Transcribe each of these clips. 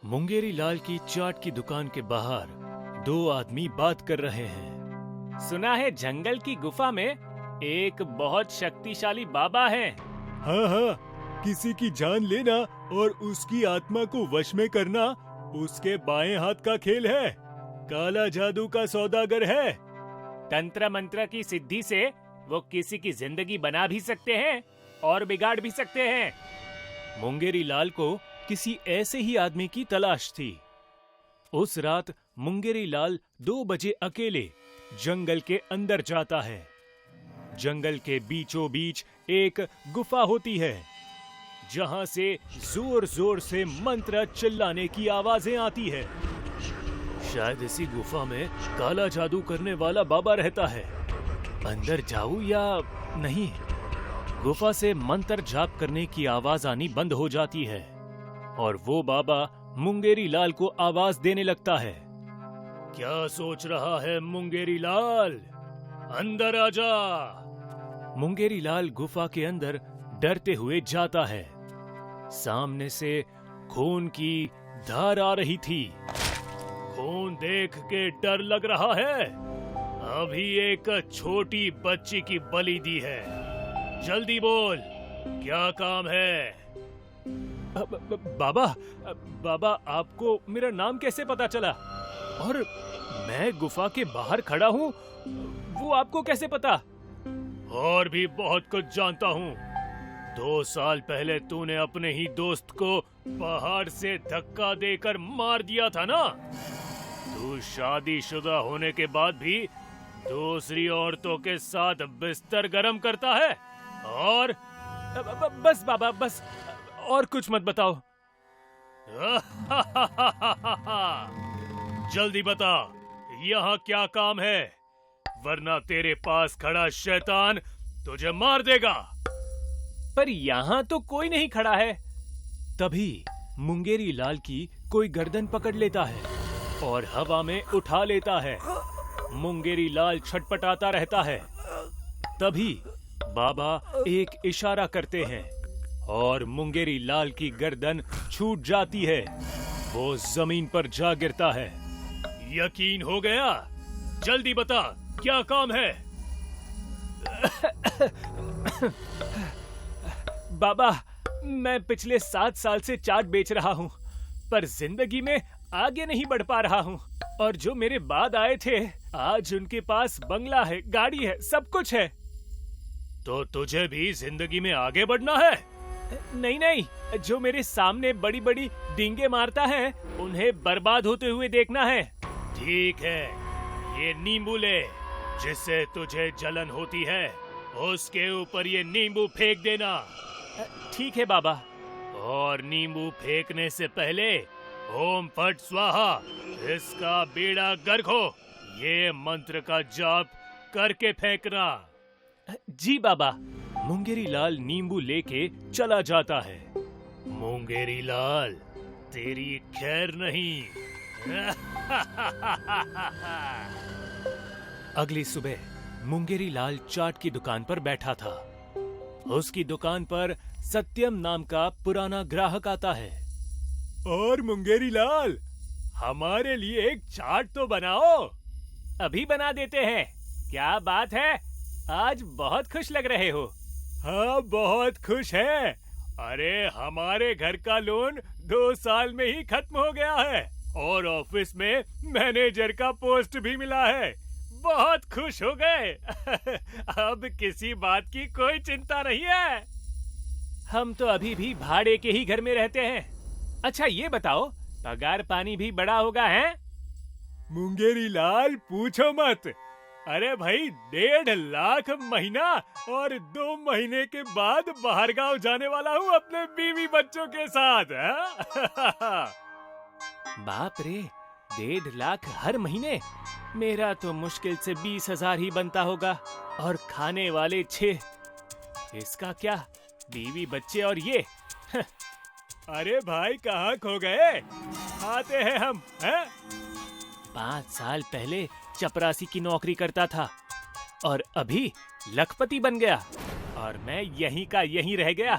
मुंगेरी लाल की चाट की दुकान के बाहर दो आदमी बात कर रहे हैं। सुना है जंगल की गुफा में एक बहुत शक्तिशाली बाबा है। हाँ हाँ, किसी की जान लेना और उसकी आत्मा को वश में करना उसके बाएं हाथ का खेल है। काला जादू का सौदागर है। तंत्र मंत्र की सिद्धि से वो किसी की जिंदगी बना भी सकते हैं और बिगाड़ भी सकते हैं। मुंगेरी लाल को किसी ऐसे ही आदमी की तलाश थी। उस रात मुंगेरी लाल 2 बजे अकेले जंगल के अंदर जाता है। जंगल के बीचों बीच एक गुफा होती है जहां से जोर जोर से मंत्र चिल्लाने की आवाजें आती है। शायद इसी गुफा में काला जादू करने वाला बाबा रहता है। अंदर जाऊं या नहीं? गुफा से मंत्र जाप करने की आवाज आनी बंद हो जाती है और वो बाबा मुंगेरी लाल को आवाज देने लगता है। क्या सोच रहा है मुंगेरी लाल? अंदर आजा। मुंगेरी लाल गुफा के अंदर डरते हुए जाता है। सामने से खून की धार आ रही थी। खून देख के डर लग रहा है। अभी एक छोटी बच्ची की बलि दी है। जल्दी बोल, क्या काम है? बाबा आपको मेरा नाम कैसे पता चला? और मैं गुफा के बाहर खड़ा हूँ, वो आपको कैसे पता? और भी बहुत कुछ जानता हूँ। 2 साल पहले तूने अपने ही दोस्त को पहाड़ से धक्का देकर मार दिया था ना? तू शादीशुदा होने के बाद भी दूसरी औरतों के साथ बिस्तर गरम करता है। और बस बाबा, बस और कुछ मत बताओ। जल्दी बता, यहाँ क्या काम है, वरना तेरे पास खड़ा शैतान तुझे मार देगा। पर यहाँ तो कोई नहीं खड़ा है। तभी मुंगेरी लाल की कोई गर्दन पकड़ लेता है और हवा में उठा लेता है। मुंगेरी लाल छटपटाता रहता है। तभी बाबा एक इशारा करते हैं और मुंगेरी लाल की गर्दन छूट जाती है। वो जमीन पर जा गिरता है। यकीन हो गया? जल्दी बता, क्या काम है? बाबा, मैं पिछले 7 साल से चाट बेच रहा हूँ, पर जिंदगी में आगे नहीं बढ़ पा रहा हूँ। और जो मेरे बाद आए थे, आज उनके पास बंगला है, गाड़ी है, सब कुछ है। तो तुझे भी जिंदगी में आगे बढ़ना है? नहीं, जो मेरे सामने बड़ी बड़ी डींगे मारता है, उन्हें बर्बाद होते हुए देखना है। ठीक है, ये नींबू ले। जिससे तुझे जलन होती है, उसके ऊपर ये नींबू फेंक देना। ठीक है बाबा। और नींबू फेंकने से पहले ओम फट स्वाहा, इसका बेड़ा गर्क हो, ये मंत्र का जाप करके फेंकना। जी बाबा। मुंगेरी लाल नींबू लेके चला जाता है। मुंगेरी लाल, तेरी खैर नहीं। अगली सुबह मुंगेरी लाल चाट की दुकान पर बैठा था। उसकी दुकान पर सत्यम नाम का पुराना ग्राहक आता है। और मुंगेरी लाल, हमारे लिए एक चाट तो बनाओ। अभी बना देते हैं। क्या बात है, आज बहुत खुश लग रहे हो। हाँ, बहुत खुश है। अरे, हमारे घर का लोन 2 साल में ही खत्म हो गया है और ऑफिस में मैनेजर का पोस्ट भी मिला है। बहुत खुश हो गए। अब किसी बात की कोई चिंता नहीं है। हम तो अभी भी भाड़े के ही घर में रहते हैं। अच्छा ये बताओ, पगार पानी भी बड़ा होगा है? मुंगेरी लाल, पूछो मत। अरे भाई, 1.5 लाख महीना और 2 महीने के बाद बाहर गांव जाने वाला हूँ अपने बीवी बच्चों के साथ। बाप रे, 1.5 लाख हर महीने? मेरा तो मुश्किल से 20,000 ही बनता होगा और खाने वाले 6। इसका क्या, बीवी बच्चे और ये। अरे भाई, कहाँ खो गए? आते हैं हम, हैं? 5 साल पहले चपरासी की नौकरी करता था और अभी लखपति बन गया और मैं यहीं का यहीं रह गया।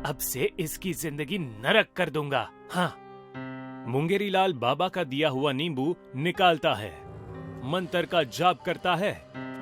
अब से इसकी जिंदगी नरक कर दूंगा। हाँ। मुंगेरीलाल बाबा का दिया हुआ नींबू निकालता है, मंत्र का जाप करता है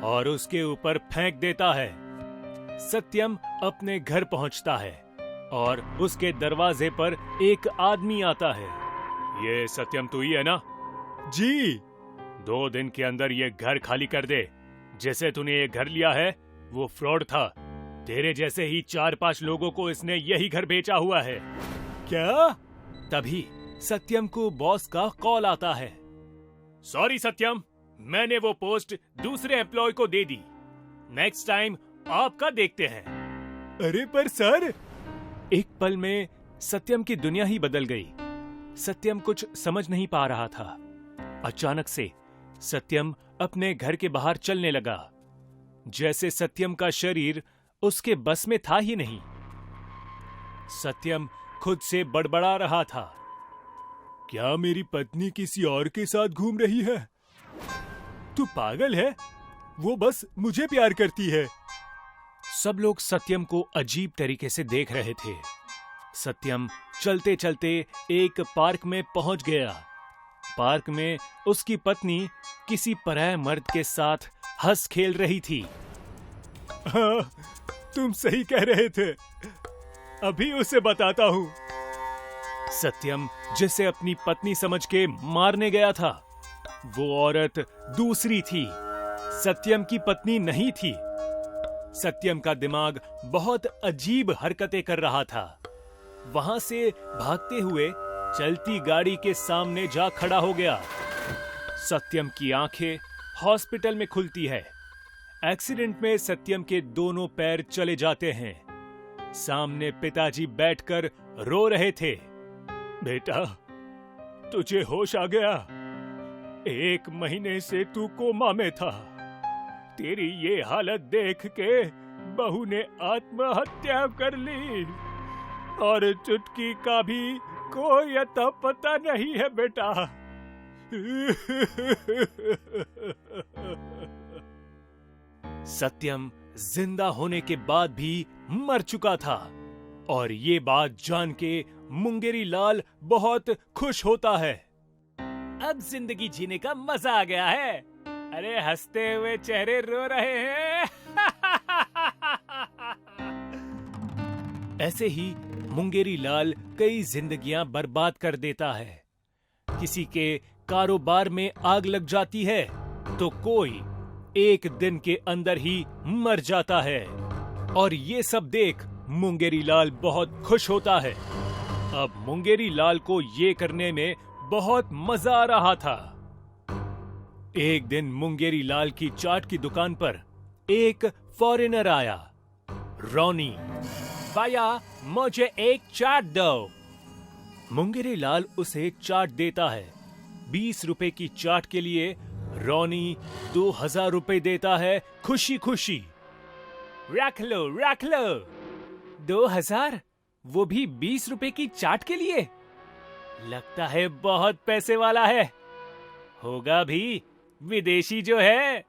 और उसके ऊपर फेंक देता है। सत्यम अपने घर पहुंचता है और उसके दरवाजे पर एक आदमी आता है। ये सत्यम तू ही है ना? जी। 2 दिन के अंदर ये घर खाली कर दे। जैसे तूने ये घर लिया है वो फ्रॉड था। तेरे जैसे ही 4-5 लोगों को इसने यही घर बेचा हुआ है। क्या? तभी सत्यम को बॉस का कॉल आता है। सॉरी सत्यम, मैंने वो पोस्ट दूसरे एम्प्लॉय को दे दी। नेक्स्ट टाइम आपका देखते हैं। अरे पर सर! एक पल में सत्यम की दुनिया ही बदल गई। सत्यम कुछ समझ नहीं पा रहा था। अचानक से सत्यम अपने घर के बाहर चलने लगा, जैसे सत्यम का शरीर उसके बस में था ही नहीं। सत्यम खुद से बड़बड़ा रहा था। क्या मेरी पत्नी किसी और के साथ घूम रही है? तू पागल है? वो बस मुझे प्यार करती है। सब लोग सत्यम को अजीब तरीके से देख रहे थे। सत्यम चलते चलते एक पार्क में पहुंच गया। पार्क में उसकी पत्नी किसी पराये मर्द के साथ हंस खेल रही थी। हाँ, तुम सही कह रहे थे। अभी उसे बताता हूँ। सत्यम जिसे अपनी पत्नी समझ के मारने गया था, वो औरत दूसरी थी, सत्यम की पत्नी नहीं थी। सत्यम का दिमाग बहुत अजीब हरकतें कर रहा था। वहां से भागते हुए चलती गाड़ी के सामने जा खड़ा हो गया। सत्यम की आंखें हॉस्पिटल में खुलती है। एक्सीडेंट में सत्यम के दोनों पैर चले जाते हैं। सामने पिताजी बैठकर रो रहे थे। बेटा, तुझे होश आ गया? 1 महीने से तू कोमा में था। तेरी ये हालत देख के बहू ने आत्महत्या कर ली और चुटकी का भी कोई अता पता नहीं है बेटा। सत्यम जिंदा होने के बाद भी मर चुका था और ये बात जान के मुंगेरीलाल बहुत खुश होता है। अब जिंदगी जीने का मजा आ गया है। अरे हंसते हुए चेहरे रो रहे हैं। ऐसे ही मुंगेरीलाल कई जिंदगियां बर्बाद कर देता है। किसी के कारोबार में आग लग जाती है तो कोई 1 दिन के अंदर ही मर जाता है और ये सब देख मुंगेरीलाल बहुत खुश होता है। अब मुंगेरीलाल को ये करने में बहुत मजा आ रहा था। एक दिन मुंगेरीलाल की चाट की दुकान पर एक फॉरेनर आया। रॉनी, भैया मुझे एक चाट दो। मुंगेरीलाल उसे चाट देता है। 20 रुपए की चाट के लिए रॉनी 2000 रुपए देता है खुशी खुशी। रख लो 2000, वो भी 20 रुपए की चाट के लिए? लगता है बहुत पैसे वाला है। होगा भी, विदेशी जो है।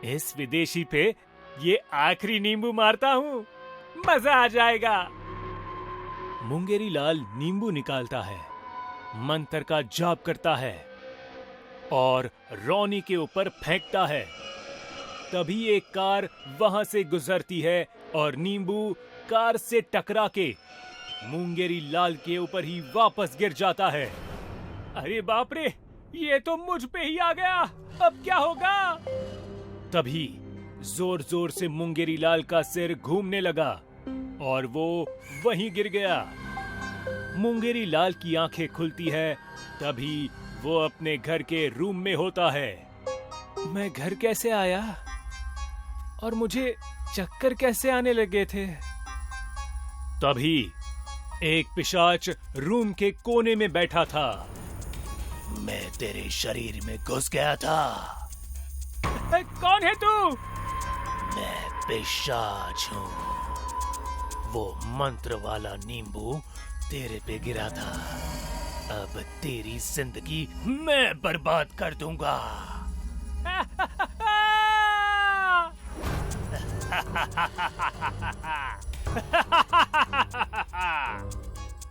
इस विदेशी पे ये आखिरी नींबू मारता हूँ, मजा आ जाएगा। मुंगेरीलाल नींबू निकालता है, मंत्र का जाप करता है और रॉनी के ऊपर फेंकता है। तभी एक कार वहां से गुजरती है और नींबू कार से टकरा के मुंगेरीलाल के ऊपर ही वापस गिर जाता है। अरे बाप रे, ये तो मुझ पे ही आ गया। अब क्या होगा? तभी जोर जोर से मुंगेरीलाल का सिर घूमने लगा और वो वहीं गिर गया। मुंगेरीलाल की आंखें खुलती है, तभी वो अपने घर के रूम में होता है। मैं घर कैसे आया और मुझे चक्कर कैसे आने लगे थे? तभी एक पिशाच रूम के कोने में बैठा था। मैं तेरे शरीर में घुस गया था। कौन है तू? मैं पिशाच हूँ। वो मंत्र वाला नींबू तेरे पे गिरा था। अब तेरी जिंदगी मैं बर्बाद कर दूंगा।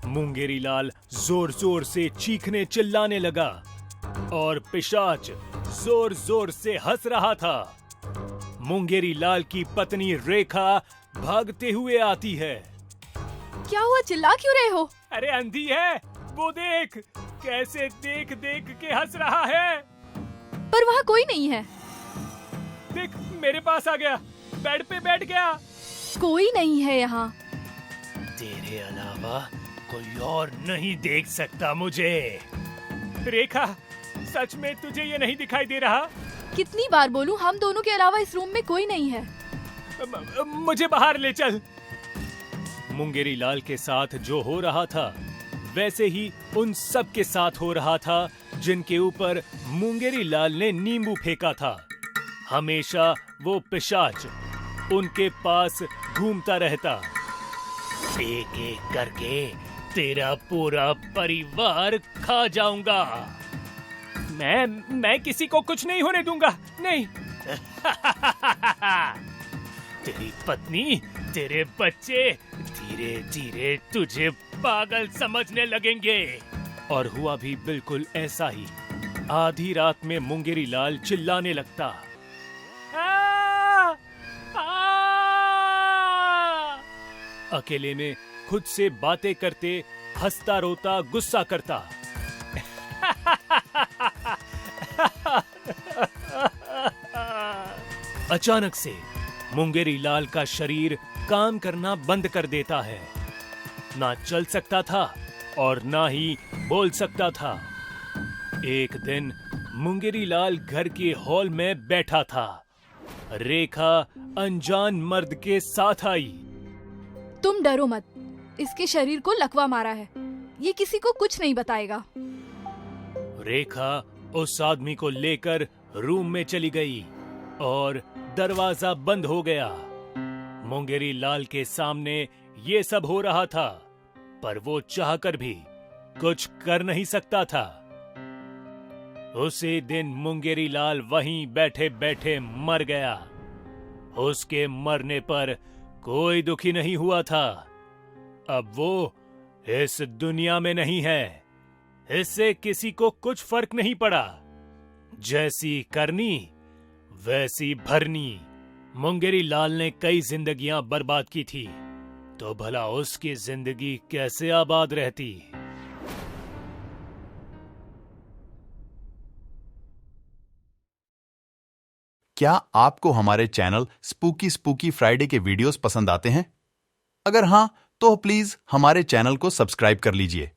मुंगेरी लाल जोर जोर से चीखने चिल्लाने लगा और पिशाच जोर जोर से हंस रहा था। मुंगेरी लाल की पत्नी रेखा भागते हुए आती है। क्या हुआ, चिल्ला क्यों रहे हो? अरे अंधी है, वो देख कैसे देख देख के हंस रहा है। पर वहाँ कोई नहीं है। देख मेरे पास आ गया, बेड पे बैठ गया। कोई नहीं है यहाँ। तेरे अलावा कोई और नहीं देख सकता मुझे। रेखा, सच में तुझे ये नहीं दिखाई दे रहा? कितनी बार बोलूं, हम दोनों के अलावा इस रूम में कोई नहीं है। मुझे बाहर ले चल। मुंगेरी लाल के साथ जो हो रहा था वैसे ही उन सब के साथ हो रहा था जिनके ऊपर मुंगेरी लाल ने नींबू फेंका था। हमेशा वो पिशाच उनके पास घूमता रहता। एक एक करके तेरा पूरा परिवार खा जाऊंगा। मैं किसी को कुछ नहीं होने दूंगा, नहीं। तेरी पत्नी, तेरे बच्चे धीरे धीरे तुझे पागल समझने लगेंगे। और हुआ भी बिल्कुल ऐसा ही। आधी रात में मुंगेरी लाल चिल्लाने लगता। अकेले में खुद से बातें करते, हंसता रोता गुस्सा करता। अचानक से मुंगेरी लाल का शरीर काम करना बंद कर देता है। ना चल सकता था और ना ही बोल सकता था। एक दिन मुंगेरी लाल घर के हॉल में बैठा था। रेखा अनजान मर्द के साथ आई। तुम डरो मत, इसके शरीर को लकवा मारा है, ये किसी को कुछ नहीं बताएगा। रेखा उस आदमी को लेकर रूम में चली गई और दरवाजा बंद हो गया। मुंगेरी लाल के सामने ये सब हो रहा था, पर वो चाहकर भी कुछ कर नहीं सकता था। उसी दिन मुंगेरी लाल वहीं बैठे बैठे मर गया। उसके मरने पर कोई दुखी नहीं हुआ था। अब वो इस दुनिया में नहीं है। इससे किसी को कुछ फर्क नहीं पड़ा। जैसी करनी वैसी भरनी। मुंगेरी लाल ने कई जिंदगियां बर्बाद की थी, तो भला उसकी जिंदगी कैसे आबाद रहती। क्या आपको हमारे चैनल स्पूकी स्पूकी फ्राइडे के वीडियोस पसंद आते हैं? अगर हां, तो प्लीज हमारे चैनल को सब्सक्राइब कर लीजिए,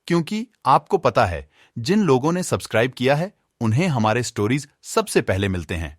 क्योंकि आपको पता है जिन लोगों ने सब्सक्राइब किया है उन्हें हमारे स्टोरीज सबसे पहले मिलते हैं।